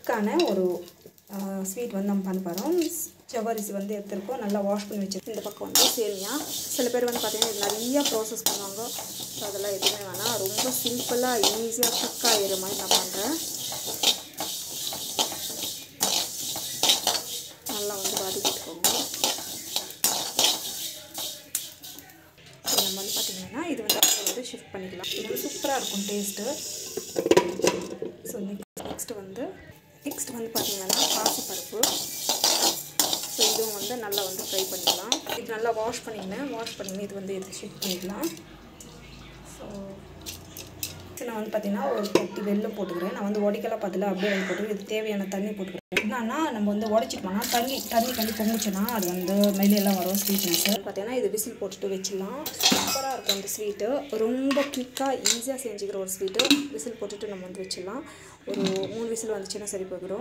குயிக்கான ஒரு ஸ்வீட் வந்து நம்ம பண்ண போகிறோம். ஜவ்வரிசி வந்து எடுத்துருக்கோம், நல்லா வாஷ் பண்ணி வச்சுருக்கோம். இந்த பக்கம் வந்து சேமியா. சில பேர் வந்து பார்த்திங்கன்னா இது நிறையா ப்ராசஸ் பண்ணுவாங்க. ஸோ அதெல்லாம் எதுவுமே வேணாம், ரொம்ப சிம்பிளாக ஈஸியாக குக் ஆகிற மாதிரி நான் பண்ணுறேன். நல்லா வந்து வதக்கிட்டுக்கோங்க. நம்ம வந்து பார்த்திங்கன்னா இது வந்து ஷிஃப்ட் பண்ணிக்கலாம். இது வந்து சூப்பராக இருக்கும் டேஸ்ட்டு. ஸோ நெக்ஸ்ட்டு வந்து பார்த்திங்கன்னா பாசிப்பருப்பு. ஸோ இதுவும் வந்து நல்லா வந்து ஃப்ரை பண்ணிக்கலாம். இது நல்லா வாஷ் பண்ணிங்கன்னா இது வந்து இது ஷிஃப்ட் பண்ணிக்கலாம். ஸோ நான் வந்து பார்த்திங்கன்னா ஒரு கட்டி வெல்லம் போட்டுக்கிறேன். நான் வந்து உடைக்கலாம் பார்த்துல அப்படியே வெள்ளம் போட்டுக்கிறேன். இது தேவையான தண்ணி போட்டுக்கிறேன். என்னன்னா நம்ம வந்து உடைச்சிட்டோம்னா தண்ணி பொங்குச்சுன்னா அது வந்து மேலெல்லாம் வரும் ஸ்வீட்னஸ். பார்த்திங்கன்னா இது விசில் போட்டுட்டு வச்சிடலாம். சூப்பராக இருக்கும் இந்த ஸ்வீட்டு. ரொம்ப குயிக்காக ஈஸியாக செஞ்சுக்கிற ஒரு ஸ்வீட்டு. விசில் போட்டுட்டு நம்ம வந்து வச்சிடலாம். ஒரு 3 விசில் வந்துச்சுன்னா சரி போயிடும்.